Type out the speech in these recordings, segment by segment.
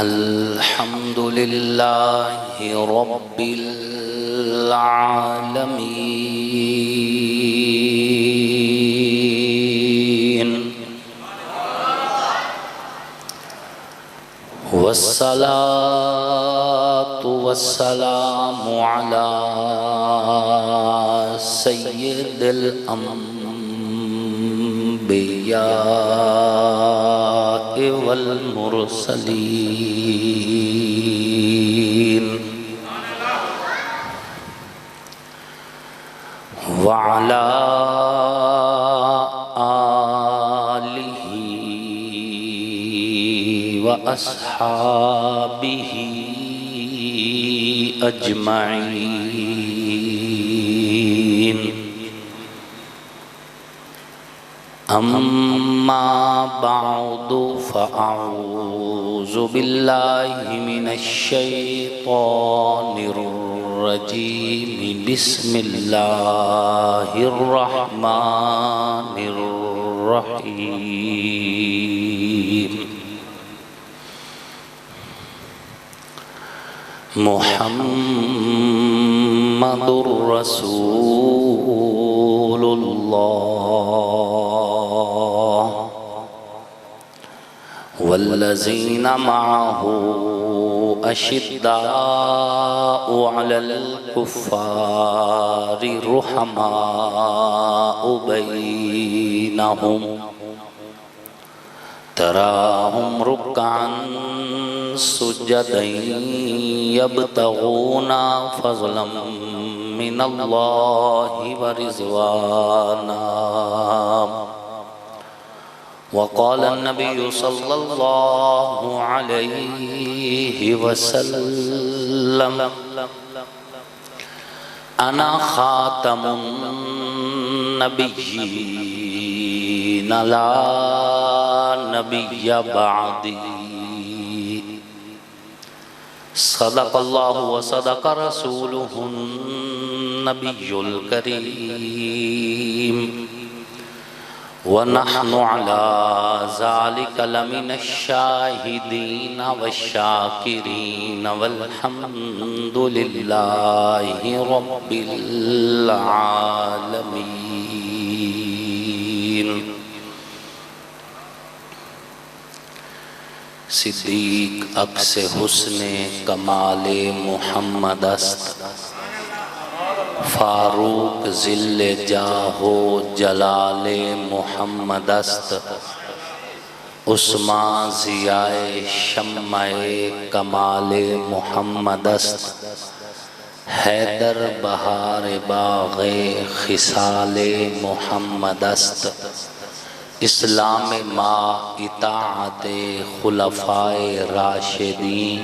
अल्हम्दुलिल्लाहि रब्बिल आलमीन वस्सलातु वस्सलामु अला सय्यिदिल अंबिया वल मुरसलीन व अला आलिहि व अस्हाबिहि अजमईन। अम्मा बादु फ़अऊज़ु बिल्लाहि मिनश्शैतानिर्रजीम। बिस्मिल्लाहिर्रहमानिर्रहीम। मुहम्मदुर रसूलुल्लाह वल्लज़ीना मअहु अशिद्दाउ अलल कुफ़्फ़ारि रुहमाउ बैनहुम तराहुम रुक्अन सुज्जदन यब्तगूना फ़ज़लन मिनल्लाहि व रिज़वाना। वक़ाल नबिय्यु सल्लल्लाहु अलैहि वसल्लम अना ख़ातमुन नबिय्यीन ला नबिय्य बअदी। सदक़ल्लाहु व सदक़ रसूलुहुन नबियुल करीम व नहनु अला ज़ालिका लमिनश्शाहिदीन वश्शाकिरीन वल्हम्दुलिल्लाहि रब्बिल आलमीन। सिद्दीक अक्स हुस्ने कमाले मुहम्मद अस्त, फारूक ज़िल्ले जाहो जलाले मुहम्मद अस्त, उस्मा ज़ियाए शम्माए कमाले मुहम्मद अस्त, हैदर बहार बाग़े खिसाले मुहम्मद अस्त, इस्लाम मा इताअते खुलफ़ाए राशिदीन,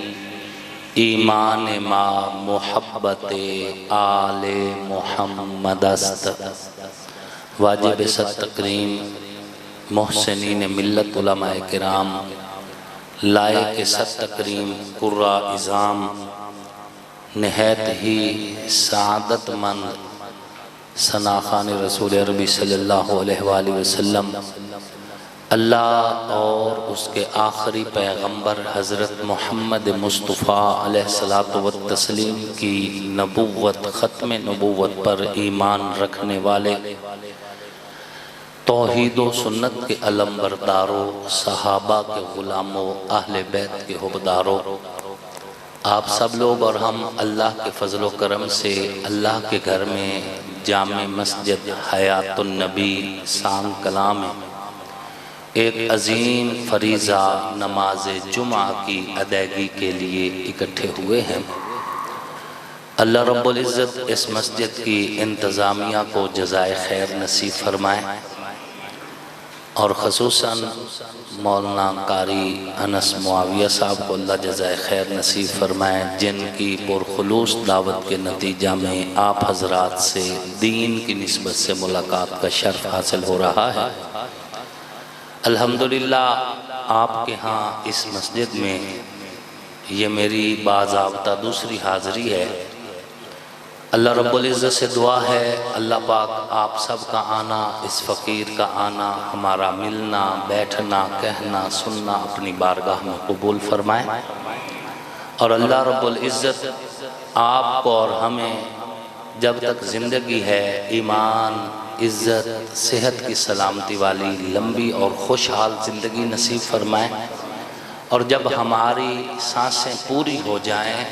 ईमान मा मुहब्बते आले मुहम्मद अस्त। वाजिब सत तकरीम मोहसिनीन मिल्लत उलमाए किराम, लायक सत तकरीम कुर्रा इज़ाम, नहायत ही सआदतमंद सनाखान रसूल अरबी सल्लल्लाहु अलैहि वसल्लम, अल्लाह और उसके आखिरी पैगंबर हज़रत मोहम्मद मुस्तफ़ा अलैहिस्सलातु व तस्लीम की नबुव्वत ख़त्म नबुव्वत पर ईमान रखने वाले तौहीद व सुन्नत के अलमबरदारों, सहाबा के ग़ुलामों, अहले बैत के हुब्बदारों, आप सब लोग और हम अल्लाह के फ़ज़ल व करम से अल्लाह के घर में जामे मस्जिद हयातुन नबी सांग कलां में एक अजीम फरीज़ा नमाज जुमा की अदायगी के लिए इकट्ठे हुए हैं। अल्लाह रब्बुल इज़्ज़त इस मस्जिद की इंतज़ामिया को जज़ाए खैर नसीब फरमाए और ख़ुसूसन मौलाना कारी अनस मुआविया साहब को अल्लाह जज़ाए खैर नसीब फरमाए, जिनकी पुरखुलूस दावत के नतीजा में आप हज़रात से दीन की निस्बत से मुलाकात का शर्फ हासिल हो रहा है। अल्हम्दुलिल्लाह आपके यहाँ इस मस्जिद में ये मेरी बाज़ाब्ता दूसरी हाज़िरी है। अल्लाह रब्बुल इज़्ज़त से दुआ है अल्लाह पाक आप सब का आना, इस फ़कीर का आना, हमारा मिलना, बैठना, कहना, सुनना अपनी बारगाह में कबूल फरमाए। और अल्लाह रब्बुल इज़्ज़त आपको और हमें जब तक ज़िंदगी है ईमान, इज़्ज़त, सेहत की सलामती वाली लंबी और खुशहाल ज़िंदगी नसीब फरमाए। और जब हमारी सांसें पूरी हो जाएं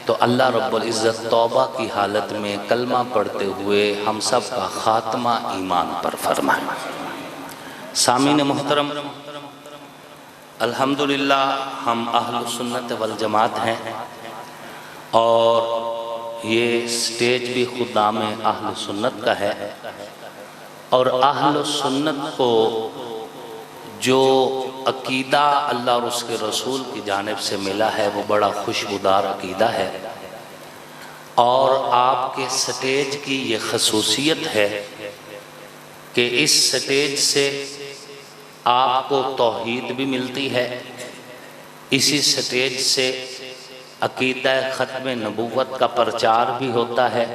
तो अल्लाह रब्बुल इज़्ज़त तौबा की हालत में कलमा पढ़ते हुए हम सब का ख़ात्मा ईमान पर फरमाए। सामीन मोहतरम, अल्हम्दुलिल्लाह हम अहल सुन्नत वल जमात हैं और ये स्टेज भी खुदाम अहल सुन्नत का है। और अहल सुन्नत को जो अकीदा अल्लाह और उसके रसूल की जानिब से मिला है वो बड़ा खुशबूदार अकीदा है। और आपके स्टेज की ये खसूसियत है कि इस स्टेज से आपको तौहीद भी मिलती है, इसी स्टेज से अकीदा ख़त्म नबूवत का प्रचार भी होता है,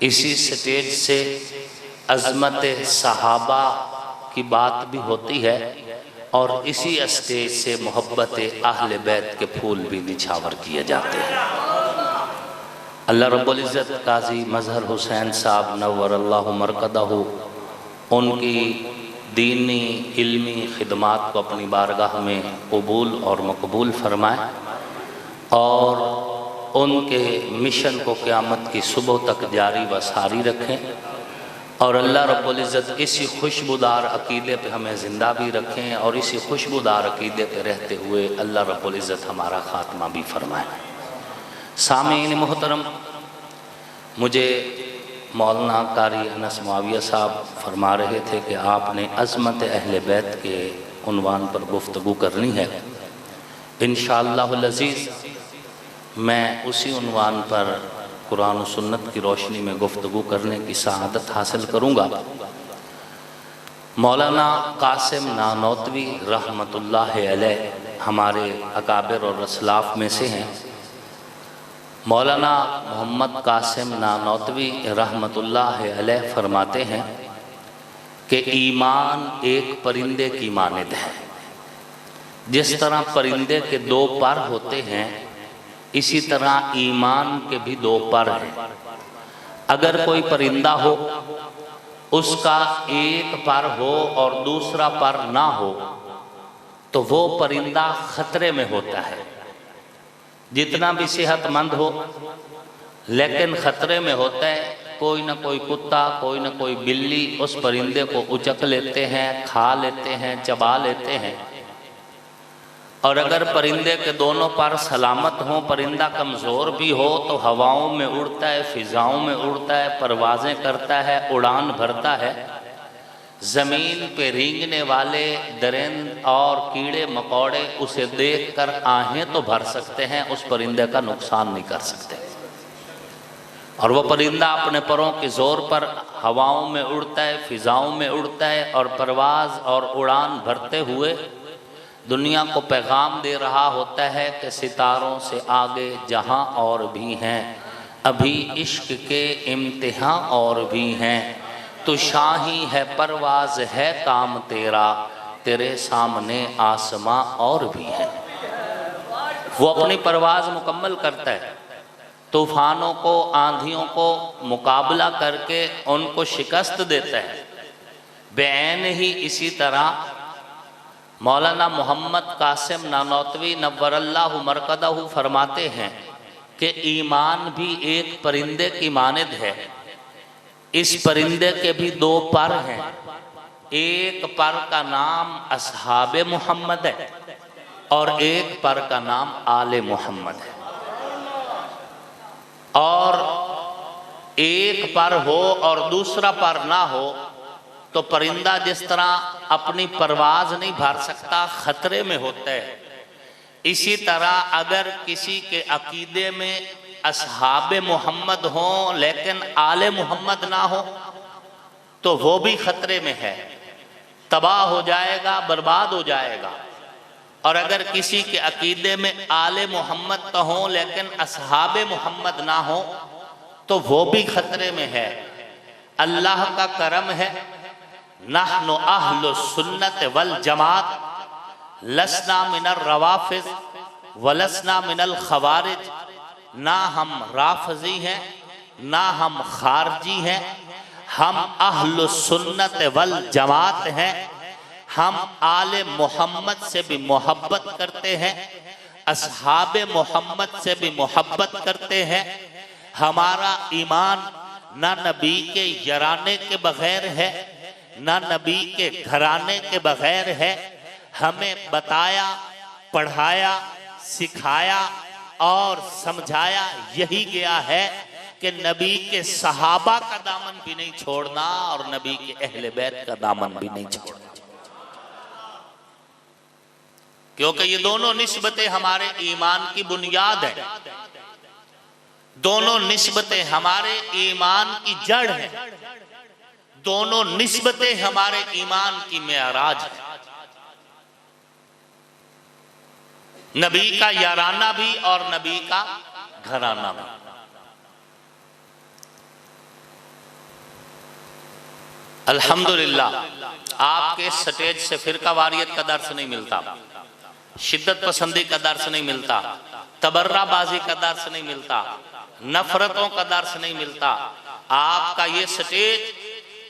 इसी स्टेज से अज़मत सहाबा की बात भी होती है और इसी स्टेज से मोहब्बत अहले बैत के फूल भी निछावर किए जाते हैं। अल्लाह रब्बुल इज़्ज़त काजी मज़हर हुसैन साहब नव्वरल्लाहु मरकदहु उनकी दीनी इल्मी खिदमात को अपनी बारगाह में कबूल और मकबूल फरमाए और उनके मिशन को क़यामत की सुबह तक जारी व सारी रखें। और अल्लाह रब्बुल इज़्ज़त इसी खुशबूदार अकीदे पे हमें ज़िंदा भी रखें और इसी खुशबूदार अकीदे पे रहते हुए अल्लाह रब्बुल इज़्ज़त हमारा ख़ात्मा भी फरमाए। सामीन मोहतरम, मुझे मौलाना कारी अनस मुआविया साहब फरमा रहे थे कि आपने अज़मत अहले बैत के उन्वान पर गुफ्तगू करनी है। इंशाअल्लाहुल अज़ीज़ मैं उसी उन्वान पर कुरान और सुन्नत की रोशनी में गुफ्तगू करने की सआदत हासिल करूँगा। मौलाना कासिम नानौतवी रहमतुल्लाह अलैह हमारे अकाबिर और असलाफ में से हैं। मौलाना मोहम्मद कासिम नानौतवी रहमतुल्लाह अलैह फरमाते हैं कि ईमान एक परिंदे की मानिद है। जिस तरह परिंदे के दो पर होते हैं इसी तरह ईमान के भी दो पर हैं। अगर कोई परिंदा हो उसका एक पर हो और दूसरा पर ना हो तो वो परिंदा खतरे में होता है। जितना भी सेहतमंद हो लेकिन खतरे में होता है। कोई ना कोई कुत्ता, कोई ना कोई बिल्ली उस परिंदे को उचक लेते हैं, खा लेते हैं, चबा लेते हैं। और अगर परिंदे के दोनों पर सलामत हों, परिंदा कमज़ोर भी हो तो हवाओं में उड़ता है, फ़िज़ाओं में उड़ता है, परवाज़ें करता है, उड़ान भरता है। ज़मीन पे रेंगने वाले दरिंद और कीड़े मकोड़े उसे देखकर आहें तो भर सकते हैं, उस परिंदे का नुकसान नहीं कर सकते। और वह परिंदा अपने परों के ज़ोर पर हवाओं में उड़ता है, फ़िज़ाओं में उड़ता है और परवाज़ और उड़ान भरते हुए दुनिया को पैगाम दे रहा होता है कि सितारों से आगे जहां और भी हैं, अभी इश्क के इम्तिहान और भी हैं। तो शाही है परवाज़ है काम तेरा, तेरे सामने आसमां और भी हैं। वो अपनी परवाज़ मुकम्मल करता है, तूफ़ानों को, आंधियों को मुकाबला करके उनको शिकस्त देता है। बेऐन ही इसी तरह मौलाना मोहम्मद कासिम नानौतवी नव्वरल्लाहु मरकदहु फरमाते हैं कि ईमान भी एक परिंदे की मानिद है। इस परिंदे के भी दो पर हैं। एक पर का नाम असहाबे मोहम्मद है और एक पर का नाम आले मोहम्मद है। और एक पर हो और दूसरा पर ना हो तो परिंदा जिस तरह अपनी परवाज़ नहीं भर सकता, खतरे में होता है, इसी तरह अगर किसी के अकीदे में असहाबे मोहम्मद हों लेकिन आले मोहम्मद ना हो तो वो भी खतरे में है, तबाह हो जाएगा, बर्बाद हो जाएगा। और अगर किसी के अकीदे में आले मोहम्मद तो हों लेकिन असहाबे मोहम्मद ना हो तो वो भी खतरे में है। अल्लाह का करम है, नहनु अहलु सुन्नत वल जमात लसना मिनर रवाफिज वलसना मिनल खवारिज, ना हम राफजी हैं ना हम खारजी हैं, हम अहलु सुन्नत वल जमात हैं। हम आले मोहम्मद से भी मोहब्बत करते हैं, असहाबे मोहम्मद से भी मोहब्बत करते हैं। हमारा ईमान ना नबी के यराने के बगैर है ना नबी के घराने के बगैर है। हमें बताया, पढ़ाया, सिखाया और समझाया यही गया है कि नबी के सहाबा का दामन भी नहीं छोड़ना और नबी के अहले बैत का दामन भी नहीं छोड़ना, क्योंकि ये दोनों निस्बतें हमारे ईमान की बुनियाद है, दोनों निस्बतें हमारे ईमान की जड़ है, दोनों निस्बतें हमारे ईमान की मेराज है। नबी का याराना भी और नबी का घराना भी। अल्हम्दुलिल्लाह आपके स्टेज से फिरका वारियत का दर्स नहीं मिलता, शिद्दत पसंदी का दर्स नहीं मिलता, तबर्राबाजी का दर्स नहीं मिलता, नफरतों का दर्स नहीं मिलता। आपका ये स्टेज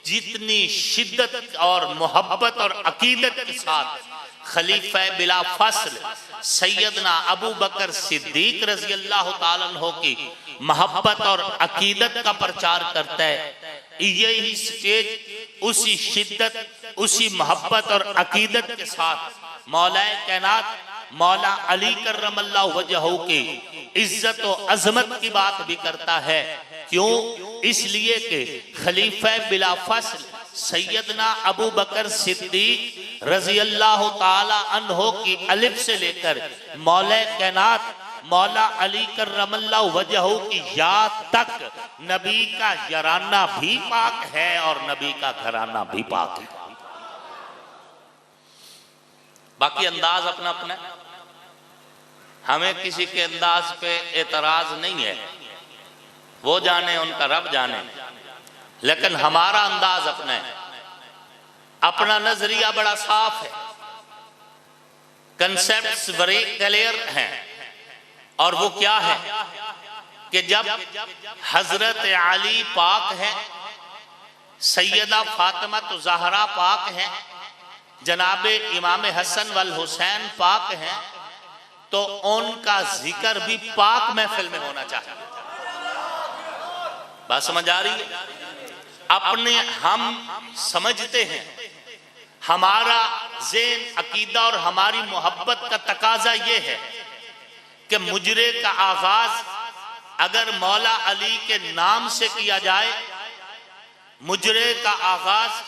जितनी शिद्दत और मोहब्बत और अकीदत के साथ खलीफा बिला फसल सैयदना अबू बकर सिद्दीक रजी अल्लाह ताला अन्हु की मोहब्बत और अकीदत का प्रचार करता है, यही स्टेज उसी शिद्दत, उसी मोहब्बत और अकीदत के साथ मौलाए कायनात मौला अली कर्रमल्लाहु वजहहू की इज्जत और अजमत की बात भी करता है। क्यों? इसलिए कि खलीफा बिला फसल सैयदना अबू बकर सिद्दीक रजी अल्लाह ताला अन्हु की अलिफ से लेकर मौला कायनात मौला अली कर्रमल्लाहु वजहहू की या तक नबी का यराना भी पाक है और नबी का घराना भी पाक है। बाकी अंदाज अपना अपना, हमें किसी के अंदाज पे एतराज नहीं है, वो जाने उनका रब जाने, लेकिन हमारा अंदाज अपना है, अपना नजरिया बड़ा साफ है, कंसेप्ट्स बड़े क्लियर हैं। और वो क्या है कि जब हजरत अली पाक है, सैयदा फातिमा तो ज़हरा पाक है, जनाबे इमाम हसन वल हुसैन पाक हैं, तो उनका जिक्र भी पाक महफिल में होना चाहिए। बात समझ आ रही है? अपने हम समझते हैं, हमारा ज़ेन अकीदा और हमारी मोहब्बत का तकाजा ये है कि मुजरे का आगाज अगर मौला अली के नाम से किया जाए, मुजरे का आगाज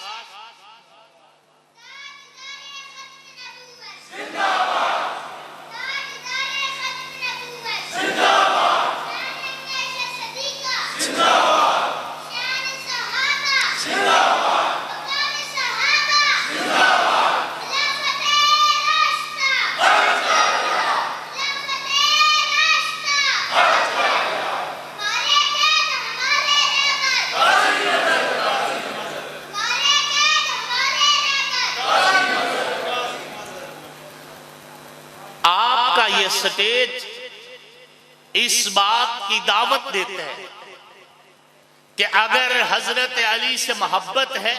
स्टेज इस बात की दावत देते हैं कि अगर हजरत अली से मोहब्बत है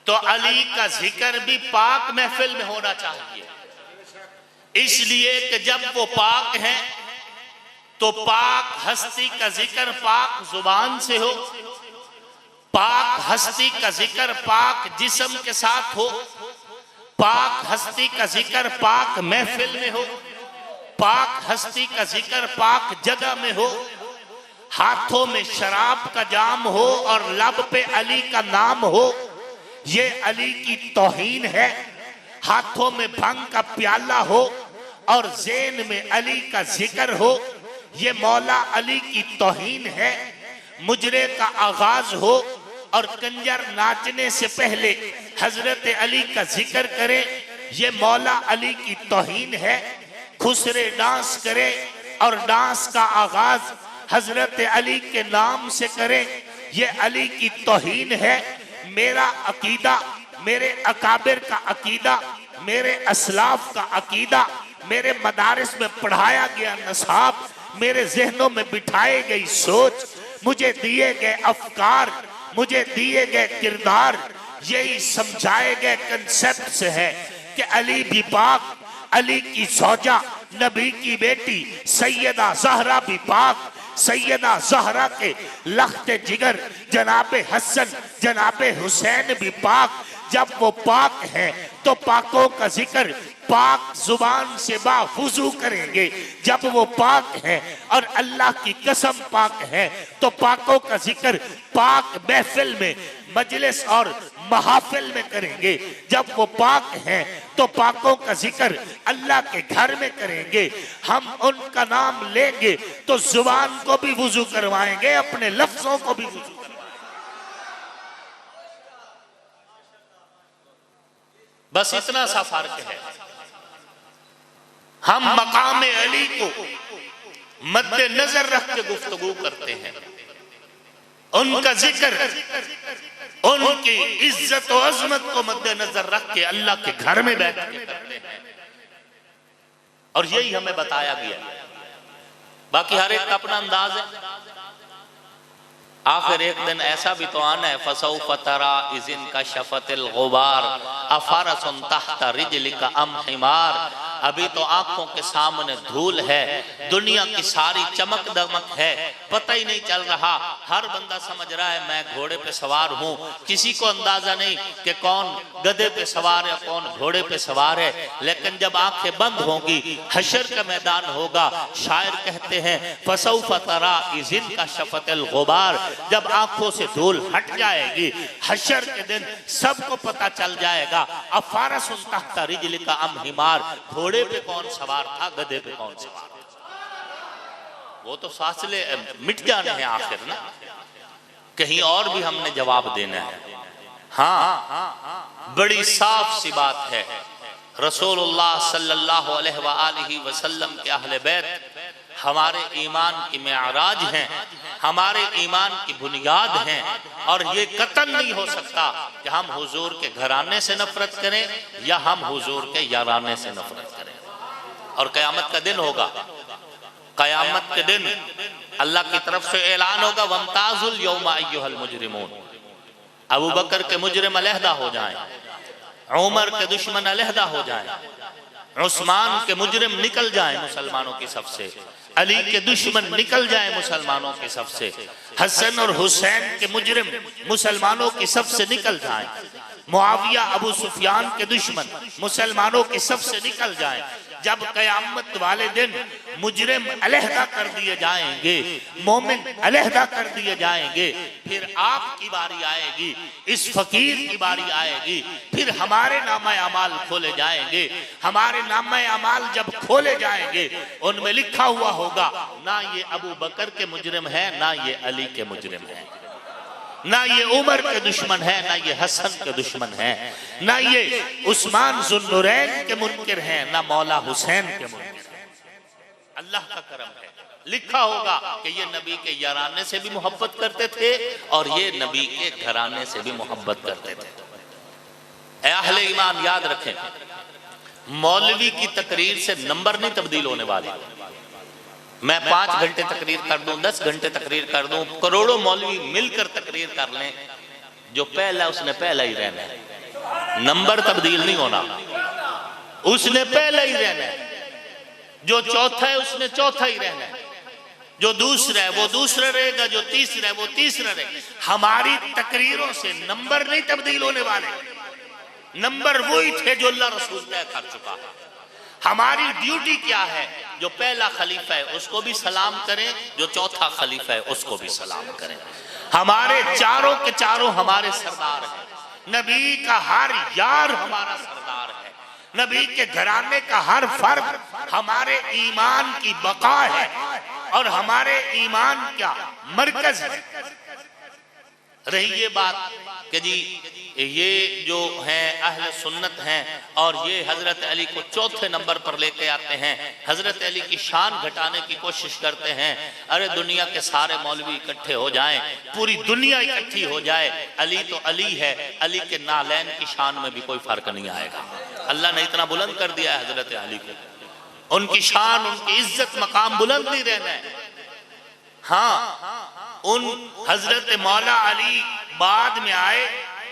तो अली का जिक्र भी पाक महफिल में होना चाहिए। इसलिए कि जब वो पाक हैं तो पाक हस्ती का जिक्र पाक जुबान से हो, पाक हस्ती का जिक्र पाक जिस्म के साथ हो, पाक हस्ती का जिक्र पाक महफिल में हो, पाक हस्ती का जिक्र पाक जगह में हो, हाथों में शराब का जाम हो और लब पे अली का नाम हो, ये अली की तौहीन है। हाथों में भंग का प्याला हो और ज़ेन में अली का जिक्र हो, ये मौला अली की तौहीन है। मुजरे का आगाज हो और कंजर नाचने से पहले हजरत अली का जिक्र करे, ये मौला अली की तौहीन है। खुसरे डांस करे और डांस का आगाज हजरत अली के नाम से करे, ये अली की तौहीन है। मेरा अकीदा, मेरे अकाबिर का अकीदा, मेरे असलाफ का अकीदा मेरे मदारिस में पढ़ाया गया नसाब, मेरे जहनों में बिठाई गई सोच, मुझे दिए गए अफकार, मुझे दिए गए किरदार, यही समझाए गए कंसेप्ट से है कि अली भी पाक, अली की सौजा नबी की बेटी सैयदा ज़हरा भी पाक, सैयदा ज़हरा के लख्त जिगर जनाबे हसन जनाबे हुसैन भी पाक। जब वो पाक हैं तो पाकों का जिक्र पाक जुबान से बावुजू करेंगे। जब वो पाक हैं और अल्लाह की कसम पाक है तो पाकों का जिक्र पाक महफिल में, मजलिस और महाफिल में करेंगे। जब वो पाक हैं तो पाकों का जिक्र अल्लाह के घर में करेंगे। हम उनका नाम लेंगे तो जुबान को भी वुजू करवाएंगे, अपने लफ्जों को भी वुजू। बस इतना सा फर्क है। हम मकाम अली को मद्देनजर रख के गुफ्तगू करते हैं, उनका जिक्र, उनकी इज्जत और अजमत को मद्देनजर रख के अल्लाह के घर में बैठ के करते हैं। और यही हमें बताया गया। बाकी हर एक का अपना अंदाज है। आखिर एक दिन ऐसा भी तो आना है, फसौफ तरा इज़िन का शफतिल गुबार अफरसुन तहता रिजलिका अम हिमार। अभी तो आंखों के सामने धूल है, दुनिया की सारी चमक दमक है, पता ही नहीं चल रहा। हर बंदा समझ रहा है मैं घोड़े पे सवार हूँ, किसी को अंदाजा नहीं कि कौन गधे पे सवार है, कौन घोड़े पे सवार है। लेकिन जब आंखें बंद होंगी, हशर का मैदान होगा। शायर कहते हैं फसौफ तरा इज़िन का शफतिल गुबार, जब आंखों से धूल हट जाएगी, हशर के दिन सबको पता चल जाएगा अफरसुन तहता रिजलिका अम हिमार, घोड़े पे कौन सवार था, गधे पे कौन सवार था। वो तो फासले मिट जाने हैं आखिर ना, कहीं और भी हमने जवाब देना है। हाँ, बड़ी साफ सी बात है, रसूलुल्लाह सल्लल्लाहु अलैहि वसल्लम के अहले बैत हमारे ईमान की मेआराज हैं, हमारे ईमान की बुनियाद हैं। और ये कतन नहीं हो सकता कि हम हुजूर के घराने से नफरत करें या हम हुजूर के याराने से नफरत करें। और क़यामत का दिन होगा, क़यामत के दिन अल्लाह की तरफ से ऐलान होगा वमताजुल यौमा अय्युहल मुजरिमून। अबू बकर के मुजरिम अलहदा हो जाएं, उमर के दुश्मन अलहदा हो जाएं, उस्मान के मुजरिम निकल जाएं मुसलमानों की सफ से, अली के दुश्मन निकल जाएं मुसलमानों की सफ से, हसन और हुसैन के मुजरिम मुसलमानों की सफ से निकल जाएं, मुआविया अबू सुफियान के दुश्मन मुसलमानों की सफ से निकल जाएं। जब कयामत वाले दिन मुजरिम अलहदा कर दिए जाएंगे, मोमिन अलहदा कर दिए जाएंगे, फिर आपकी बारी आएगी, इस फकीर की बारी आएगी, फिर हमारे नामा अमाल खोले जाएंगे। हमारे नामा अमाल जब खोले जाएंगे, उनमें लिखा हुआ होगा ना ये अबू बकर के मुजरिम है, ना ये अली के मुजरिम है, ना ये उमर के दुश्मन है, ना ये हसन के दुश्मन है, ना ये उस्मान जुन्नुरैन के मुनकिर हैं, ना मौला हुसैन के मुनकिर हैं। अल्लाह का करम है, लिखा होगा कि ये नबी के याराने से भी मोहब्बत करते थे और ये नबी के घराने से भी मोहब्बत करते थे। अहले ईमान याद रखें, मौलवी की तकरीर से नंबर नहीं तब्दील होने वाले। मैं 5 घंटे तकरीर कर दूं, 10 घंटे तकरीर कर दूं, करोड़ों मौलवी मिलकर तकरीर कर लें, जो पहला उसने पहला ही रहना है, नंबर तब्दील नहीं होना, उसने पहला ही रहना है। जो चौथा है उसने चौथा ही रहना है, जो दूसरा है वो दूसरा रहेगा, जो तीसरा है वो तीसरा रहेगा। हमारी तकरीरों से नंबर नहीं तब्दील होने वाले, नंबर वही थे जो अल्लाह रसूल तय कर चुका है। हमारी ड्यूटी क्या है, जो पहला खलीफा है उसको भी सलाम करें, जो चौथा खलीफा है उसको भी सलाम करें। हमारे चारों के चारों हमारे सरदार हैं, नबी का हर यार हमारा सरदार है, नबी के घराने का हर फर्द हमारे ईमान की बका है और हमारे ईमान क्या मरकज है। रही ये बात कि जी ये जो हैं अहले सुन्नत हैं और ये हजरत अली को चौथे नंबर पर लेके आते हैं, हजरत अली की शान घटाने की कोशिश करते हैं। अरे दुनिया के सारे मौलवी इकट्ठे हो जाएं, पूरी दुनिया इकट्ठी हो जाए, अली तो अली है, अली के नालैन की शान में भी कोई फर्क नहीं आएगा। अल्लाह ने इतना बुलंद कर दिया है हजरत अली को। उनकी शान, उनकी इज्जत, मकाम बुलंद नहीं रहना है। हाँ, उन हजरत मौला अली बाद में आए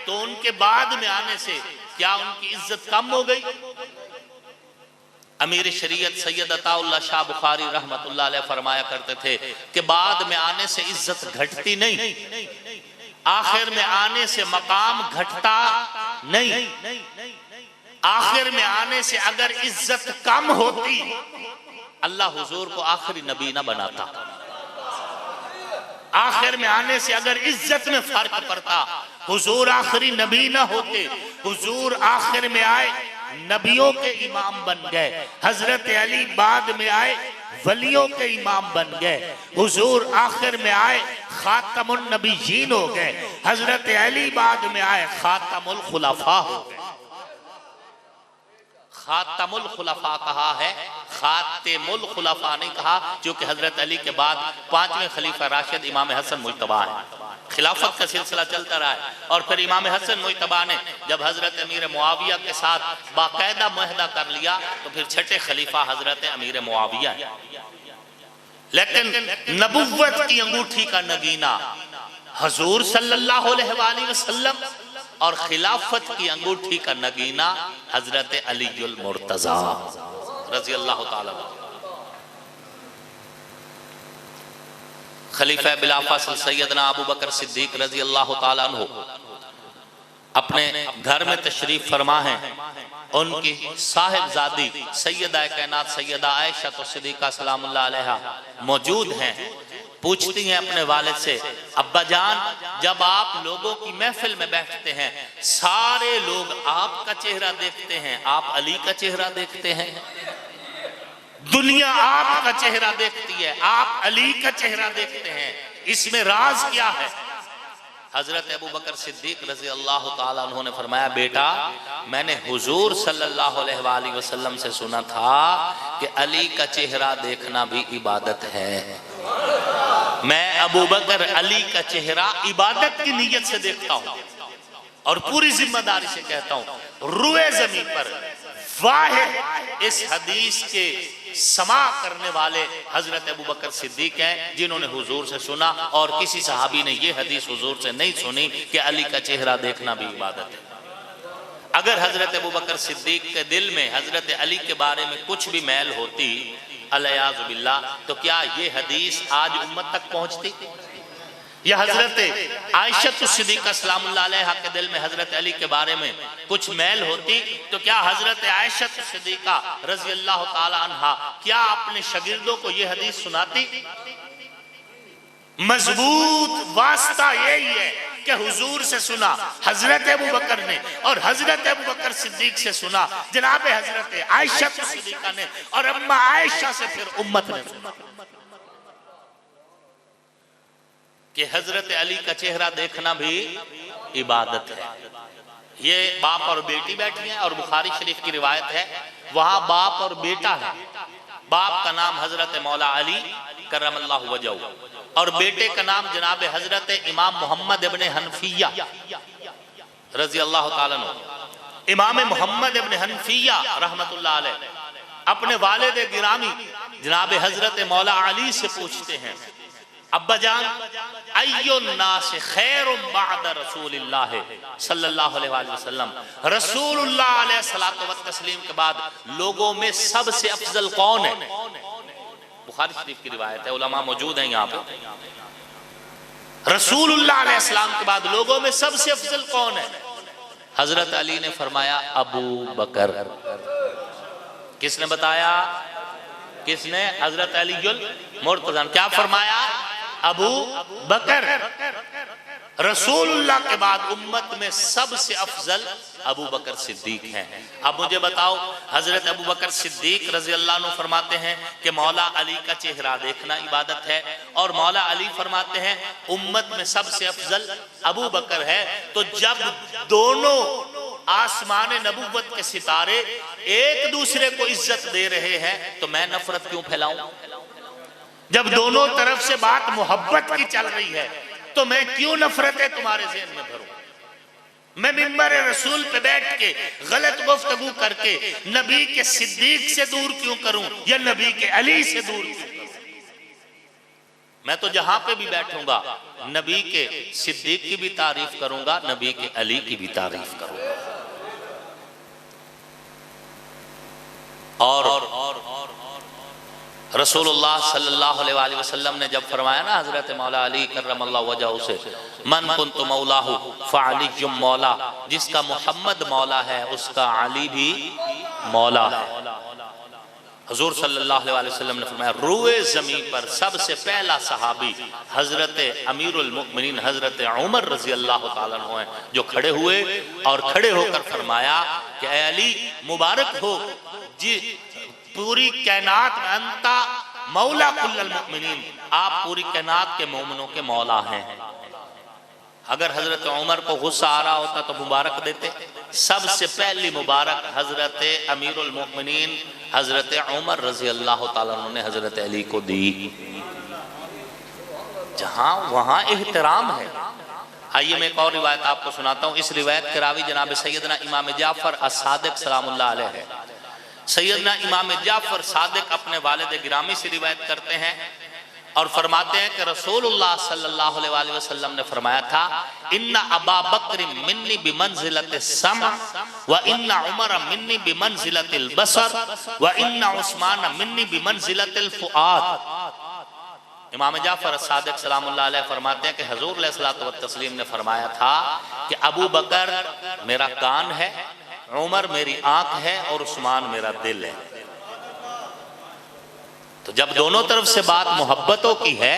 तो उनके बाद में आने से क्या उनकी इज्जत कम हो गई? अमीर शरीयत सैयद अताउल्लाह शाह बुखारी रहमतुल्लाह अलैह फरमाया करते थे कि बाद में आने से इज्जत घटती नहीं, आखिर में आने से मकाम घटता नहीं। आखिर में आने से अगर इज्जत कम होती, अल्लाह हुजूर को आखिरी नबी ना बनाता। आखिर में आने से अगर इज्जत में फर्क पड़ता, हुजूर आखिरी नबी ना होते, हुजूर आखिर में आए नबियों के इमाम बन गए, हजरत अली बाद में आए वलियों के इमाम बन गए, हुजूर आखिर में आए खातमुन नबीयीन हो गए, हजरत अली बाद में आए खातमुल खुलफा हो गए। खातमुल खुलफा कहा है, खातिमुल खुलफा नहीं कहा, क्योंकि हजरत अली के बाद 5वें खलीफा राशिद इमाम हसन मुज्तबा है। खिलाफत का सिलसिला चलता रहा है और फिर इमाम हसन मुज्तबा ने जब हजरत अमीर मुआविया के साथ बाकायदा मुआहदा कर लिया तो फिर छठे खलीफा हजरत अमीर मुआविया है। लेकिन नबुव्वत की अंगूठी का नगीना हुजूर सल्लल्लाहु अलैहि वसल्लम और खिलाफत की अंगूठी का नगीना हजरत अलीउल मुर्तजा रजी अल्लाह ताला। खलीफा बिलाफासिल सैयदना अबू बकर सिद्दीक रजी अल्लाह ताला अन्हु अपने घर में तशरीफ फरमा है। उनकी साहिबजादी सैयदा कायनात सैयदा आयशा तो सिद्दीका सलामुल्लाह अलैहा मौजूद हैं। पूछती हैं अपने वालिद से, अब्बा जान, जब आप लोगों की महफिल में बैठते हैं सारे लोग आपका चेहरा देखते हैं, आप अली का चेहरा देखते हैं, दुनिया आपका चेहरा देखती है, आप अली का चेहरा देखते हैं, इसमें राज क्या है? हजरत अबू बकर सिद्दीक रजी अल्लाह ताला अन्हु ने फरमाया, बेटा मैंने हुजूर सल्लल्लाहु अलैहि वसल्लम से सुना था कि अली का चेहरा देखना भी इबादत है। मैं अबू बकर अली का चेहरा इबादत की नीयत से देखता हूं और पूरी जिम्मेदारी से कहता हूं, रुए जमीन पर वाहिद इस हदीस के समा करने वाले हजरत अबू बकर सिद्दीक हैं जिन्होंने हुजूर से सुना और किसी सहाबी ने यह हदीस हुजूर से नहीं सुनी कि अली का चेहरा देखना भी इबादत है। अगर हजरत अबू बकर सिद्दीक के दिल में हजरत अली के बारे में कुछ भी मैल होती अलियाज़ु बिल्लाह, तो क्या ये हदीस आज उम्मत तक पहुंचती? या हजरत आयशा सिद्दीका सलामुल्लाह अलैहा के दिल में हजरत अली के बारे में कुछ मैल होती तो क्या हजरत आयशा सिद्दीका रजी अल्लाह ताला अन्हा क्या अपने शागिर्दों को यह हदीस सुनाती? मजबूत वास्ता यही है कि हुजूर से सुना हजरत अबू बकर ने और हजरत अबू बकर सिद्दीक से सुना जनाब हजरत आयशा सिद्दीका ने और अम्मा आयशा से फिर उम्मत ने सुना कि हजरत अली का चेहरा देखना भी इबादत है। ये बाप और बेटी बैठी हैं और बुखारी शरीफ की रिवायत है, वहां बाप और बेटा है। बाप का नाम हजरत मौला अली करमल्लाहु वजहू और बेटे का नाम जनाब हजरत इमाम मोहम्मद इब्ने हनफिया रजी अल्लाह ताला अन्हु। इमाम मोहम्मद इब्ने हनफिया रहमतुल्लाह अलैह अपने वालिद गिरामी जनाब हजरत मौला अली से पूछते हैं, अब्बा जान, अय्युन नास खैरुम बअद रसूलिल्लाह सल्लल्लाहु अलैहि वसल्लम, रसूलुल्लाह अलैहि सलातो व तस्लीम के बाद लोगों में सबसे अफजल कौन है? बुखारी शरीफ की रिवायत है, उलमा मौजूद हैं यहाँ पे। रसूलुल्लाह अलैहि सलाम के बाद लोगों में सबसे अफजल कौन है? हजरत अली ने फरमाया अबू बकर। किसने बताया? किसने? हजरत अलीउल मुर्तज़ा। क्या फरमाया? अबू बकर। रसूलुल्लाह के बाद उम्मत में सबसे अफजल अबू बकर सिद्दीक हैं। अब मुझे बताओ, हजरत अबू बकर सिद्दीक रजी अल्लाह अन्हु फरमाते हैं कि मौला अली का चेहरा देखना इबादत है और मौला अली फरमाते हैं उम्मत में सबसे अफजल अबू बकर है। तो जब दोनों आसमान नबुव्वत के सितारे एक दूसरे को इज्जत दे रहे हैं तो मैं नफरत क्यों फैलाऊं? जब दोनों तरफ से बात मोहब्बत की चल रही है तो मैं क्यों नफरतें तुम्हारे ज़हन में भरूं? मैं मिंबर रसूल पे बैठ के गलत गुफ्तगू करके नबी के सिद्दीक से दूर क्यों करूं या नबी के अली से दूर क्यों करूं? मैं तो जहां पे भी बैठूंगा नबी के सिद्दीक की भी तारीफ करूंगा, नबी के अली की भी तारीफ करूंगा। और रसूलुल्लाह सल्लल्लाहु अलैहि वसल्लम ने जब फरमाया ना हजरत मौला अली करमल्लाहु वजहहु से, मन कुन्तु मौलाहु फ़अलियुम मौला, जिसका मोहम्मद मौला है उसका अली भी मौला है। हुजूर सल्लल्लाहु अलैहि वसल्लम ने फरमाया रूए ज़मीन पर सबसे पहला सहाबी हजरत अमीरुल मुमिनीन हजरत उमर रजी अल्लाह तआला अन्हु हैं, जो खड़े हुए और खड़े होकर फरमाया कि ऐ अली मुबारक हो जी, पूरी कायनात में अंता मौला कुल्लल मुमिनीन, आप पूरी कायनात के मोमिनों के मौला हैं। अगर हजरत उमर को गुस्सा आ रहा होता तो मुबारक देते, सबसे पहली मुबारक हजरत अमीरुल मुमिनीन हजरत उमर रजी अल्लाह तआला अन्हु ने हजरत अली को दी। जहां वहां एहतराम है। आइए मैं एक और रिवायत आपको सुनाता हूँ। इस रिवायत के रावी जनाब सैयदना इमाम जाफर as-सादिक सलामुल्लाह अलैह है। सैयदना इमाम जाफर सादिक अपने वालिद गिरामी से रिवायत करते हैं और फरमाते हैं कि रसूलुल्लाह सल्लल्लाहु अलैहि वसल्लम ने फरमाया था, इन्ना अबा बकर मिन्नी बिमंजिलतिस सम व इन्ना उमर मिन्नी बिमंजिलतिल बसर व इन्ना उस्मान मिन्नी बिमंजिलतिल फुआद। इमाम जाफर as-सादिक सलामुल्लाह अलैह फरमाते हैं कि हुजूर अलैहिस्सलातु व तस्लीम ने फरमाया था कि अबू बकर मेरा कान है, उमर मेरी आंख है और उस्मान मेरा दिल है। तो जब दोनों तरफ से बात मोहब्बतों की है,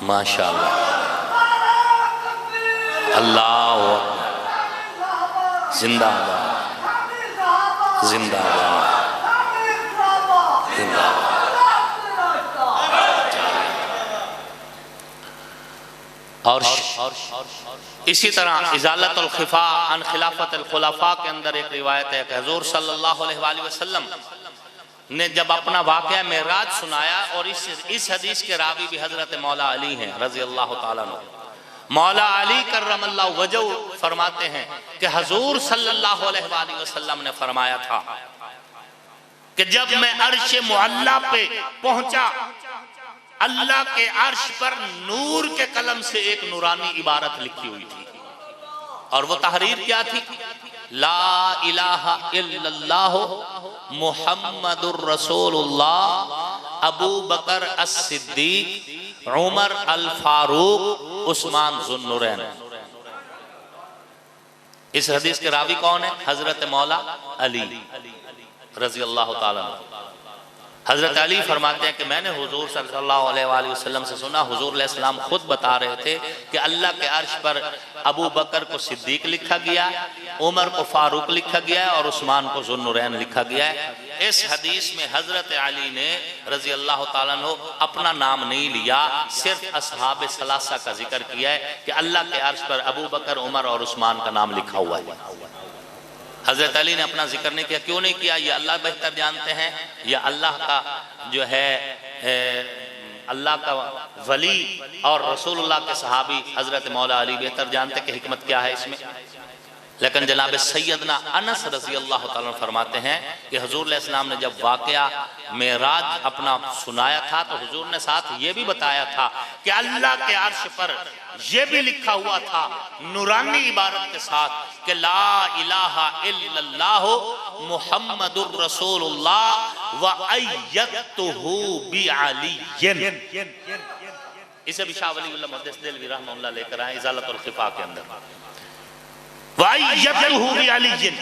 माशाअल्लाह, अल्लाह जिंदाबाद जिंदाबाद जिंदाबाद। और इसी तरह इजालतुल खिफा अन खिलाफतुल खुलफा के अंदर एक रिवायत है कि हुजूर सल्लल्लाहु अलैहि वसल्लम ने जब अपना वाक़या मेराज सुनाया, और इस हदीस के रावी भी हजरत मौला अली हैं रजी अल्लाह तआला अन्हु। मौला अली करमल्लाहु वजहहु फरमाते हैं कि हुजूर सल्लल्लाहु अलैहि वसल्लम ने फरमाया था कि जब मैं अर्श मुअल्ला पे पहुंचा, अल्लाह के अर्श पर नूर के कलम से एक नूरानी इबारत लिखी हुई थी, और वो तहरीर क्या थी? ला इलाहा इल्लल्लाह मुहम्मदुर रसूलुल्लाह अबू बकर as-सिद्दीक उमर अल-फारूक उस्मान ज़ुन्नुरैन। इस हदीस के रावी कौन है? हजरत मौला अली रजी अल्लाह तआला अन्हु। हजरत अली फरमाते हैं कि मैंने हुजूर सल्लल्लाहु अलैहि वसल्लम से सुना, हुजूर अलैहिस्सलाम खुद बता रहे थे कि अल्लाह के अर्श पर अबू बकर को सिद्दीक लिखा गया, उमर को फारूक लिखा गया है और उस्मान को ज़ुन्नुरैन लिखा गया है। इस हदीस में हजरत अली ने रजी अल्लाह तआला अन्हु अपना नाम नहीं लिया, सिर्फ असहाब सलासा का जिक्र किया है कि अल्लाह के अर्श पर अबू बकर, उमर और उस्मान का नाम लिखा हुआ है। हजरत अली ने अपना जिक्र नहीं किया। क्यों नहीं किया? ये अल्लाह बेहतर जानते हैं, या अल्लाह का जो है अल्लाह का वली और रसूलुल्लाह के सहाबी हजरत मौला अली बेहतर जानते कि हिकमत क्या है इसमें। लेकिन जनाब सैयदना अनस रजी अल्लाह तआला फरमाते हैं कि हुजूर अलैहिस्सलाम ने जब वाक़या मेराज अपना सुनाया था तो हुजूर ने साथ ये भी बताया था कि अल्लाह के अर्श पर यह भी लिखा हुआ था नूरानी इबारत के साथ कि ला इलाहा इल्लल्लाह मुहम्मदुर रसूलुल्लाह व अय्यतुहु बि अलीय्यन। इसे भी शाह वलीउल्लाह मुहद्दिस देलवी रहमतुल्लाह लेकर आए इजालतुल खिफा के अंदर। व अय्यतुहु बि अलीय्यन,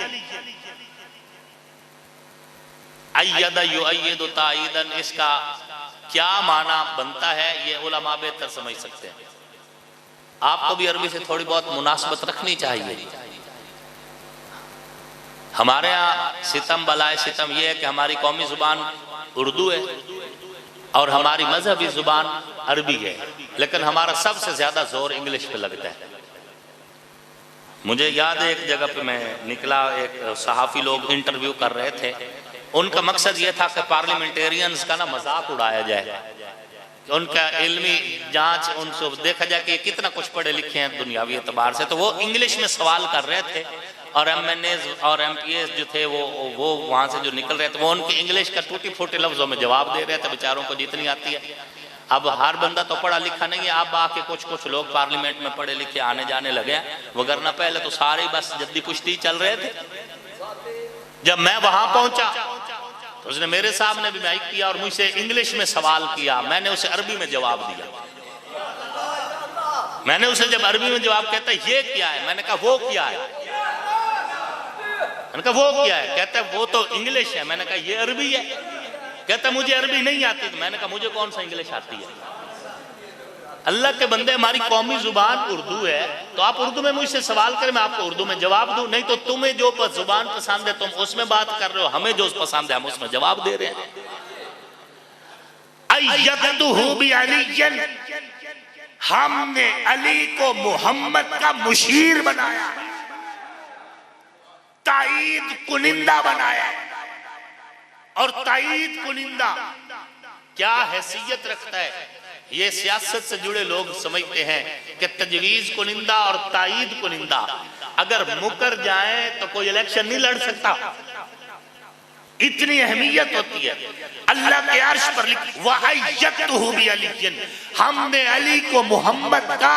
अय्यद युअय्यिदु ताईदन, इसका क्या माना बनता है ये उलमा बेहतर समझ सकते हैं। आपको भी अरबी से थोड़ी बहुत मुनासबत रखनी चाहिए। हमारे यहाँ सितम बलाए सितम यह है कि हमारी कौमी जुबान उर्दू है और हमारी मजहबी जुबान अरबी है, लेकिन हमारा सबसे ज्यादा जोर इंग्लिश पे लगता है। मुझे याद है एक जगह पे मैं निकला, एक सहाफ़ी लोग इंटरव्यू कर रहे थे। उनका मकसद ये था कि पार्लियामेंटेरियंस का ना मजाक उड़ाया जाए, उनका इल्मी जांच उनसे देखा जाए कि ये कितना कुछ पढ़े लिखे हैं दुनियावी एतबार से। तो वो इंग्लिश में सवाल कर रहे थे और MNAs और MPAs जो थे वो वहाँ से जो निकल रहे थे वो उनकी इंग्लिश का टूटी फूटी लफ्ज़ों में जवाब दे रहे थे, बेचारों को जितनी आती है। अब हर बंदा तो पढ़ा लिखा नहीं है, अब आके कुछ लोग पार्लियामेंट में पढ़े लिखे आने जाने लगे, वगरना पहले तो सारे बस जद्दी कुश्ती चल रहे थे। जब मैं वहां पहुंचा तो उसने मेरे सामने भी माइक किया और मुझसे इंग्लिश में सवाल किया, मैंने उसे अरबी में जवाब दिया। मैंने उसे जब अरबी में जवाब कहता ये क्या है, मैंने कहा वो क्या है, मैंने कहा वो क्या है, कहता है वो तो इंग्लिश है। मैंने कहा ये अरबी है, कहता मुझे अरबी नहीं आती। तो मैंने कहा मुझे कौन सा इंग्लिश आती है। अल्लाह के बंदे, हमारी कौमी जुबान उर्दू है, तो आप उर्दू में मुझसे सवाल करें, मैं आपको उर्दू में जवाब दूं। नहीं तो तुम्हें जो जुबान पसंद है तुम उसमें बात कर रहे हो, हमें जो पसंद है हम उसमें जवाब दे रहे हैं। हमने अली को मोहम्मद का मुशीर बनाया, ताईद कुनिंदा बनाया। और ताईद कुनिंदा क्या हैसियत रखता है, ये सियासत से जुड़े लोग समझते हैं कि तजवीज कुनिंदा और ताईद कुनिंदा अगर मुकर जाए तो कोई इलेक्शन नहीं लड़ सकता, इतनी अहमियत होती है। अल्लाह के अर्श पर वअय्यदतहु बिअलिय्यिन, हमने अली को मोहम्मद का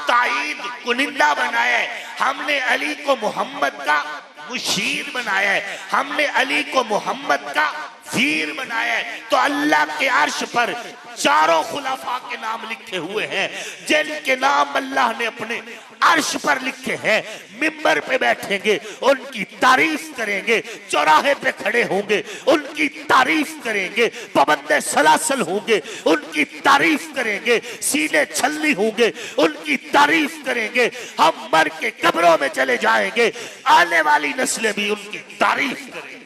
ताईद कुनिंदा बनाया है, हमने अली को मोहम्मद का मुशीर बनाया है, हमने अली को मोहम्मद का वीर बनाया है। तो अल्लाह के अर्श पर चारों खुलाफा के नाम लिखे हुए हैं, जिनके नाम अल्लाह ने अपने अर्श पर लिखे हैं। मिंबर पे बैठेंगे, उनकी तारीफ करेंगे, चौराहे पे खड़े होंगे, उनकी तारीफ करेंगे, पाबंदे सलासल होंगे, उनकी तारीफ करेंगे, सीने छल्ली होंगे, उनकी तारीफ करेंगे। हम मर के कब्रों में चले जाएंगे, आने वाली नस्लें भी उनकी तारीफ करेंगे।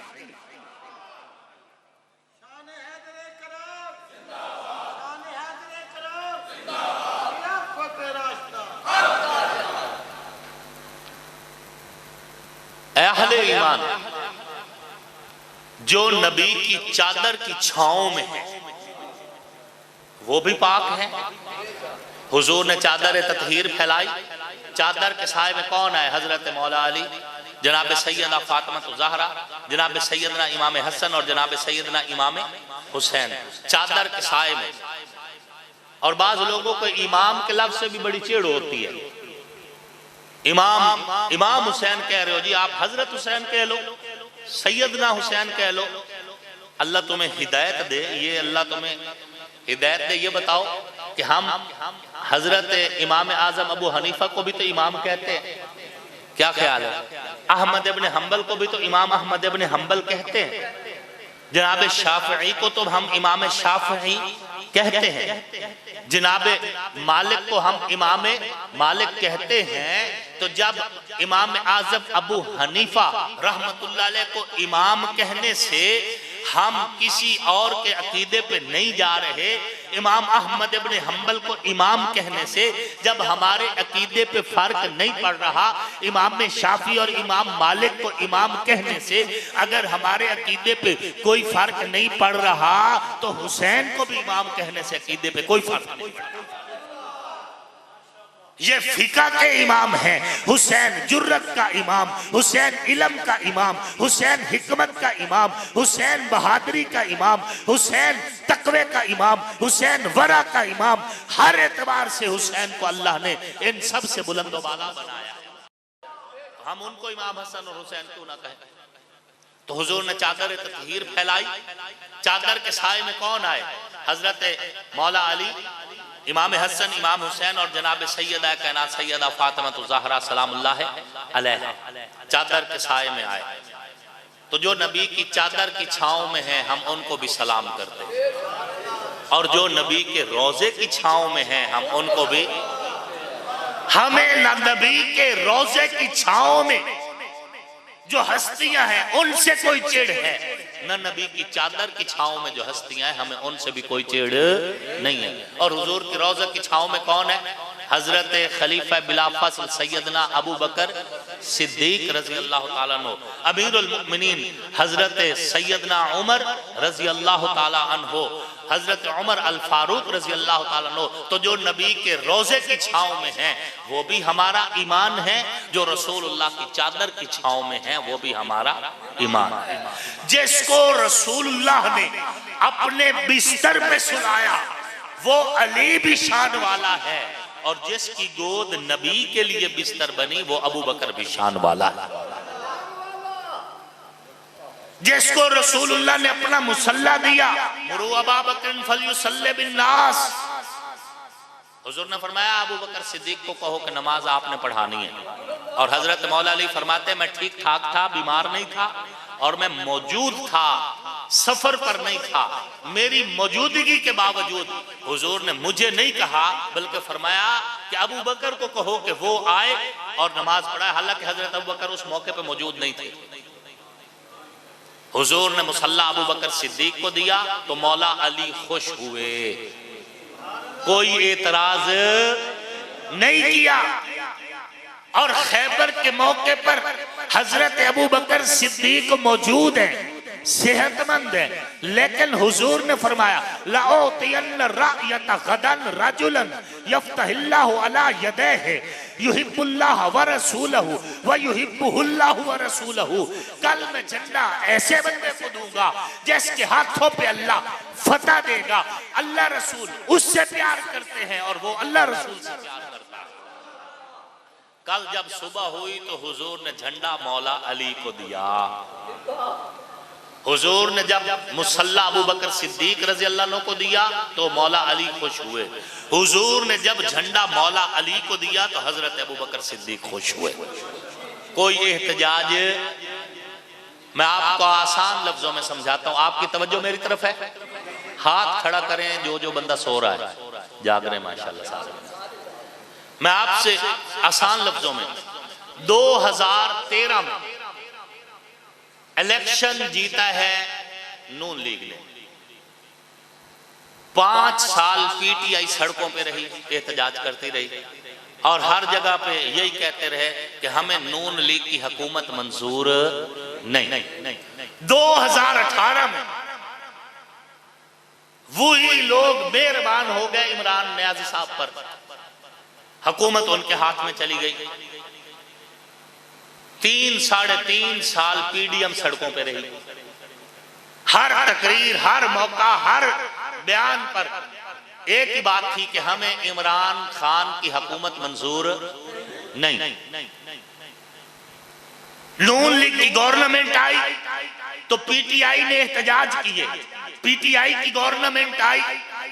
अहले ईमान जो नबी की चादर की छांव में है वो भी पाक है। हुजूर ने चादर ततहीर फैलाई, चादर के साए में कौन आए, हजरत मौला अली, जनाब सैयदा फातिमा ज़हरा, जनाब सैयदना इमाम हसन और जनाब सैयदना इमाम हुसैन, चादर के साए में। और बाज़ लोगों को इमाम के लफ्ज़ से भी बड़ी चिढ़ होती है। इमाम हुसैन कह रहे हो जी, आप हजरत हुसैन कह लो, सैयदना हुसैन कह लो। अल्लाह तुम्हें हिदायत दे, ये अल्लाह तुम्हें हिदायत दे। ये बताओ कि हम हजरत इमाम आजम अबू हनीफा को भी तो इमाम कहते हैं, क्या ख्याल है? अहमद इब्न हंबल को भी तो इमाम अहमद इब्न हंबल कहते हैं। जनाब शाफई को तो हम इमाम शाफई कहते हैं, जनाब मालिक को हम इमाम मालिक कहते हैं। तो जब इमाम आजम अबू हनीफा रहमतुल्लाह अलैह को इमाम कहने से हम किसी और के अकीदे पे नहीं जा रहे, इमाम अहमद इब्न हंबल को इमाम कहने से जब हमारे अकीदे पे फर्क नहीं पड़ रहा, इमाम शाफी और इमाम मालिक को इमाम कहने से अगर हमारे अकीदे पे कोई फर्क नहीं पड़ रहा, तो हुसैन को भी इमाम कहने से अकीदे पे कोई फर्क नहीं पड़ रहा। ये फिका के इमाम हैं, हुसैन जुर्रत का इमाम, हुसैन इल्म का इमाम, हुसैन हिकमत का इमाम, हुसैन बहादुरी का इमाम, हुसैन तकवे का इमाम, हुसैन वरा का इमाम। हर एतबार से हुसैन को अल्लाह ने इन सब से बुलंद वाला बनाया। तो हम उनको इमाम हसन और हुसैन क्यों ना कहें? तो हुजूर ने चादर ततहीर फैलाई, चादर के साए में कौन आए? हजरत मौला अली, इमाम हसन, इमाम हुसैन और जनाब सैयदा कायनात सैयदा फातिमा ज़हरा सलामुल्लाह अलैहा चादर के साए में आए। तो जो नबी की चादर की छांव में है हम उनको भी सलाम करते हैं, और जो नबी के रोजे की छांव में है हम उनको भी। हमें न नबी के रोजे की छांव में जो हस्तियां हैं उनसे कोई चिढ़ है, न नबी की चादर की छांव में जो हस्तियां हैं हमें उनसे भी कोई चिढ़ नहीं है। और हुजूर की रोज़ा की छांव में कौन है? हजरत खलीफा बिला फस्ल सैयदना अबू बकर सिद्दीक रजी अल्लाह ताला अन्हु, अमीरुल मुमिनीन हजरत सैयदना उमर रजी अल्लाह ताला अन्हु, हजरत उमर अल फारूक रजी अल्लाह ताला अन्हु, तो जो नबी के रोजे की छांव में हैं वो भी हमारा ईमान है, जो रसूलुल्लाह की चादर की छांव में है वो भी हमारा ईमान है। जिसको रसूलुल्लाह ने अपने बिस्तर पे सुलाया वो अली भी शान वाला है, और जिसकी गोद नबी के लिए बिस्तर बनी वो अबू बकर भी शान वाला है। जिसको रसूलुल्लाह ने अपना मुसल्ला दिया, मुरू अबा बकर फलयुसल्ली बिन्नास, हुजूर ने फरमाया अबू बकर सिद्दीक को कहो कि नमाज आपने पढ़ानी है। और हजरत मौला अली फरमाते मैं ठीक ठाक था, बीमार नहीं था, और मैं मौजूद था, सफर पर नहीं था। मेरी मौजूदगी के बावजूद हुजूर ने मुझे नहीं कहा, बल्कि फरमाया कि अबू बकर को कहो कि वो आए और नमाज पढ़ाए। हालांकि हजरत अबू बकर उस मौके पे मौजूद नहीं थे। हुजूर ने मुसल्ला अबू बकर सिद्दीक को दिया तो मौला अली खुश हुए, कोई एतराज नहीं किया। और खैबर के मौके पर हजरत अबू बकर सिद्दीक मौजूद हैं, सेहतमंद है, लेकिन हुजूर ने फरमाया लअतियन्न रायत गदन रजुलन यफ्तहिल्लाहु अला यदैहि युहिब्बुल्लाह व रसूलहु व युहिब्बुहुल्लाहु व रसूलहु। कल मैं झंडा ऐसे बंदे को दूंगा जिसके हाथों पे अल्लाह फतह देगा, अल्लाह रसूल उससे प्यार करते हैं और वो अल्लाह रसूल से प्यार करता है। कल जब सुबह हुई तो हुजूर ने झंडा मौला अली को दिया। हुजूर ने जब मुसल्ला अबू बकर सिद्दीक रजी अल्लाह अन्हु को दिया तो मौला अली खुश हुए। हुजूर ने जब झंडा मौला अली को दिया तो हजरत अबू बकर सिद्दीक खुश हुए। कोई एहतजाज, मैं आपको आसान लफ्जों में समझाता हूं, आपकी तवज्जो मेरी तरफ है। हाथ खड़ा करें जो जो बंदा सो रहा है, जाग रहे माशाल्लाह साहब। मैं आपसे आसान लफ्जों में 2013 में इलेक्शन जीता है नून लीग ने। 5 साल पीटीआई सड़कों पे रही, एहतजाज करती रही और हर जगह पे यही कहते रहे कि हमें नून लीग की हुकूमत मंजूर नहीं। 2018 में वही लोग मेहरबान हो गए इमरान नियाजी साहब पर, हुकूमत उनके हाथ में चली गई। 3-3.5 साल पीडीएम सड़कों पे रही। हर तकरीर, हर मौका, हर बयान पर एक ही बात थी कि हमें इमरान खान की हुकूमत मंजूर नहीं। नून लीग की गवर्नमेंट आई तो पीटीआई ने एहतजाज किए, पीटीआई की गवर्नमेंट आई,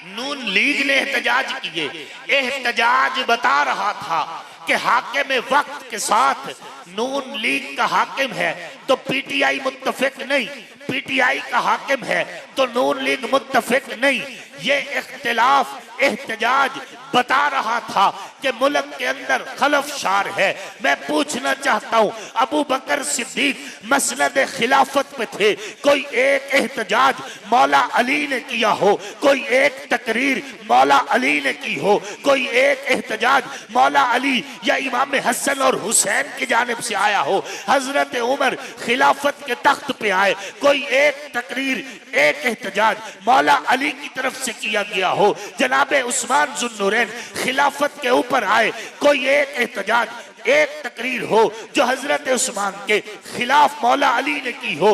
नून लीग ने एहतजाज किए। एहतजाज बता रहा था कि हाकिम वक्त के साथ नून लीग का हाकिम है तो पीटीआई मुत्तफिक नहीं, पीटीआई का हाकिम है तो नून लीग मुत्तफिक नहीं। ये इख्तिलाफ, एहतजाज बता रहा था कि मुल्क के अंदर खलफशार है। मैं पूछना चाहता हूं, अबू बकर सिद्दीक मसनद खिलाफत पे थे, कोई एक एहतजाज मौला अली ने किया हो, कोई एक तकरीर मौला अली ने की हो, कोई एक एहतजाज मौला अली या इमाम हसन और हुसैन की जानिब से आया हो, हजरत उमर खिलाफत के तख्त पे आए, कोई एक तकरीर, एक एहतजाज मौला अली की तरफ से किया गया हो, जनाबे उस्मान जुन्नूरैन खिलाफत के ऊपर आए, कोई एक एहतजाज, एक तकरीर हो जो हजरत उस्मान के खिलाफ मौला अली ने की हो,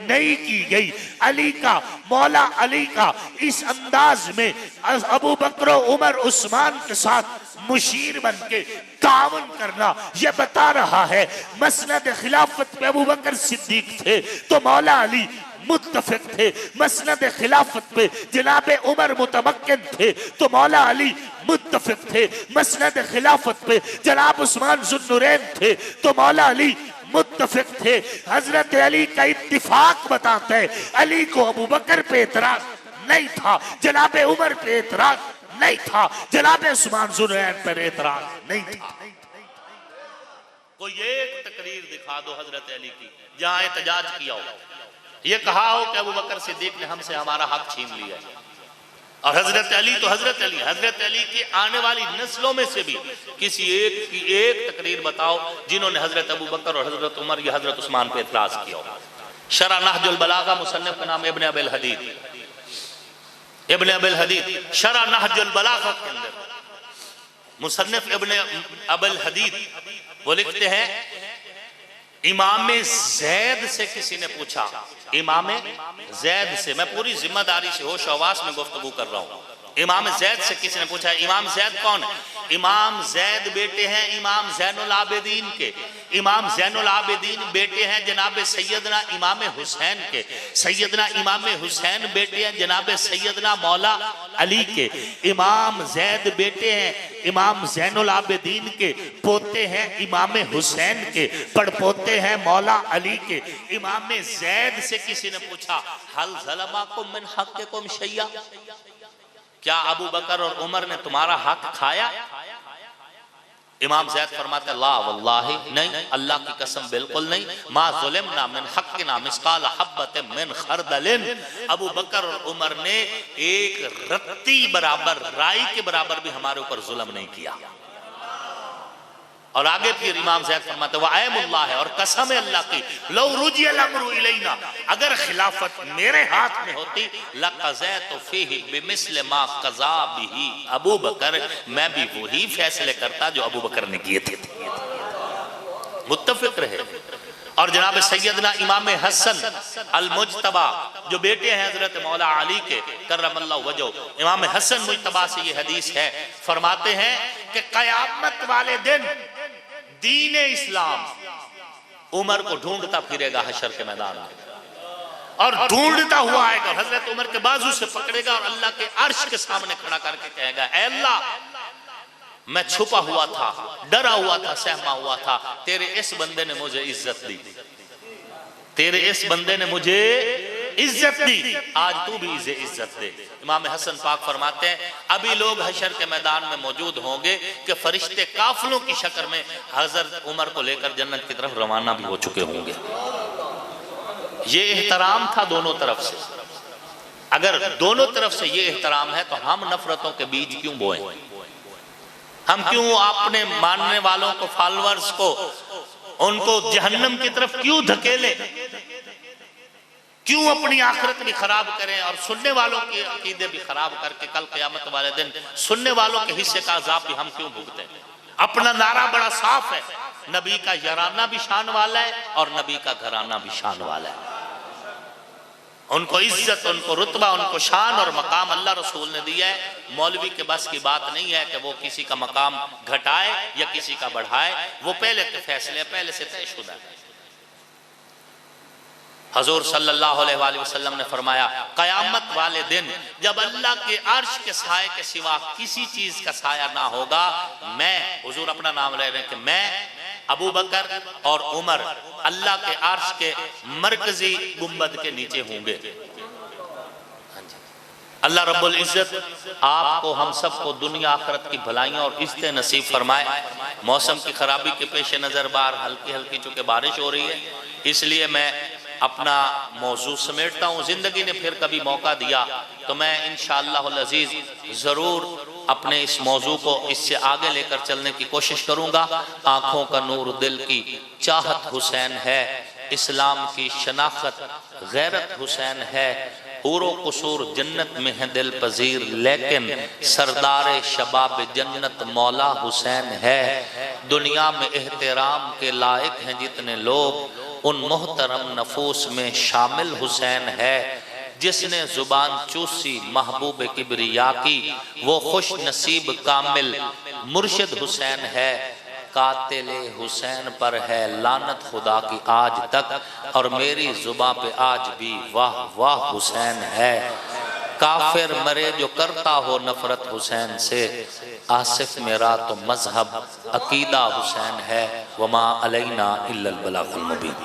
नहीं की गई। अली का, मौला अली का इस अंदाज में अबू बकर उमर उस्मान के साथ मुशीर बन के तावन करना, यह बता रहा है मसनद खिलाफत पे अबू बकर सिद्दीक थे तो मौला अली मुत्तफिक थे, मसनद खिलाफत पे जनाबे उमर मुतमक्किन थे तो मौला अली मुत्तफिक थे, मसनद खिलाफत पे जनाब उस्मान जुन्नूरैन थे तो मौला अली मुत्तफिक थे। हजरत अली का इत्तिफाक बताते हैं, अली को अबू बकर पे एतराज नहीं था, जनाबे उमर पे एतराज नहीं था, जनाबे उस्मान जुन्नूरैन पर एतराज नहीं था। कोई एक तकरीर दिखा दो हजरत अली की जहां एहतजाज किया हो, ये कहा हो कि अबू बकर सिद्दीक ने हमसे हमारा हक छीन लिया। और हजरत अली तो हजरत अली की आने वाली नस्लों में से भी किसी एक की एक तकरीर बताओ जिन्होंने हजरत अबू बकर और हजरत उमर या हजरत उस्मान पे इतराज किया हो। शरा नहजुल बलागा मुसन्निफ का नाम इब्न अबिल हदीद, इब्न अबिल हदीद शरा नहजुल बलागा के अंदर मुसन्निफ इब्न अबिल हदीद वो लिखते हैं, इमाम जैद से किसी ने पूछा, इमाम जैद से, मैं पूरी जिम्मेदारी से होश आवास में गुफ्तगू कर रहा हूँ, इमाम जैद से किसी ने पूछा, इमाम जैद कौन है? इमाम जैद बेटे हैं इमाम ज़ैनुल आबिदीन के, इमाम ज़ैनुल आबिदीन बेटे हैं जनाब सैयदना इमाम हुसैन के, सैयदना इमाम हुसैन बेटे हैं जनाब सैयदना मौला अली के, इमाम जैद बेटे हैं इमाम ज़ैनुल आबिदीन के, पोते हैं इमाम हुसैन के, पड़पोते हैं मौला अली के। इमाम जैद से किसी ने पूछा, हल ज़लमाकुम मिन हक़्क़िकुम शैया, क्या अबू बकर और उमर ने तुम्हारा हक खाया? इमाम जैद फरमाते, ला वल्लाहि, नहीं, अल्लाह की कसम बिल्कुल नहीं, मा ज़ुलिमना मिन हक़्क़िना मिस्क़ाल हब्बतिन मिन खरदलिन, अबू बकर और उमर ने एक रत्ती बराबर, राई के बराबर भी हमारे ऊपर जुल्म नहीं किया। और आगे फिर इमाम ज़ैद फरमाते, वअयमुल्लाह है, और कसम है अल्लाह की, लौ रुजियल अम्रु इलैना, अगर खिलाफत मेरे हाथ में होती, लक़ज़ैतु फ़ीही बिमिस्ल मा क़ज़ा बिही अबू बकर, मैं भी वही फैसले करता जो अबू बकर ने किए थे। मुत्तफ़िक़ रहे। और जनाब सैयदना इमाम हसन अल मुज्तबा जो बेटे हैं हजरत मौला अली के करमल्लाहु वजहू, इमाम हसन मुज्तबा से ये हदीस है, फरमाते हैं कि क़यामत वाले दिन दीन इस्लाम उमर को ढूंढता फिरेगा हशर के मैदान में, और ढूंढता हुआ आएगा, हजरत उमर के बाजू से पकड़ेगा और अल्लाह के अर्श के सामने खड़ा करके कहेगा, ऐ अल्लाह, मैं छुपा हुआ था, डरा हुआ था, सहमा हुआ था, तेरे इस बंदे ने मुझे इज्जत दी, तेरे इस बंदे ने मुझे इज्जत दी, आज तू भी इसे इज्जत दे। इमाम हसन पाक फरमाते हैं, अभी लोग हशर के मैदान में मौजूद होंगे कि फरिश्ते काफिलों की शक्ल में हजरत उमर को लेकर जन्नत की तरफ रवाना भी हो चुके होंगे। ये एहतराम था दोनों तरफ से। अगर दोनों तरफ से ये एहतराम है तो हम नफरतों के बीज क्यों बोएं? हम क्यों अपने मानने वालों को, फॉलोअर्स को, उनको जहन्नम की तरफ क्यों धकेलें? क्यों अपनी आखिरत भी खराब करें और सुनने वालों के अकीदे भी खराब करके कल क़यामत वाले दिन सुनने वालों के हिस्से का अज़ाब भी हम क्यों भुगतें? अपना नारा बड़ा साफ है, नबी का याराना भी शान वाला है और नबी का घराना भी शान वाला है। उनको इज्जत, उनको रुतबा, उनको शान और मकाम अल्लाह रसूल ने दिया है। मौलवी के बस की बात नहीं है कि वो किसी का मकाम घटाए या किसी का बढ़ाए, वो पहले के फैसले पहले से तयशुदा है। हजूर सल्लल्लाहु अलैहि वसल्लम ने फरमाया, क़यामत वाले दिन जब अल्लाह के अर्श के साए के सिवा किसी चीज का साया ना होगा, मैं, हुजूर अपना नाम ले रहे हैं कि मैं, अबू बकर और उमर अल्लाह के अर्श के मरकजी गुंबद के नीचे होंगे। अल्लाह रब्बुल इज्जत आपको, हम सबको दुनिया आखिरत की भलाइयाँ और इज़्ज़त नसीब फरमाए। मौसम की खराबी के पेश नज़र बार हल्की हल्की चूँकि बारिश हो रही है, इसलिए मैं अपना मौजू समेटता हूँ। ज़िंदगी ने फिर कभी मौका दिया तो मैं इंशाअल्लाहुल अज़ीज़ ज़रूर अपने इस मौजू को इससे आगे लेकर चलने की कोशिश करूँगा। आँखों का नूर दिल की चाहत हुसैन है, इस्लाम की शनाख्त गैरत हुसैन है, पूरो कसूर जन्नत में है दिल पजीर, लेकिन सरदार शबाब जन्नत मौला हुसैन है। दुनिया में एहतराम के लायक हैं जितने लोग, उन मोहतरम नफूस में शामिल हुसैन है। जिसने जुबान चूसी महबूब किबरिया की, वो खुश नसीब कामिल मुर्शिद हुसैन है। कातिल हुसैन पर है लानत खुदा की आज तक, और मेरी जुबान पे आज भी वाह वाह हुसैन है। काफिर मरे जो करता हो नफरत हुसैन से, आसिफ मेरा तो मजहब अकीदा हुसैन है। वमा अलैना इल्लल बलागुल मुबीन।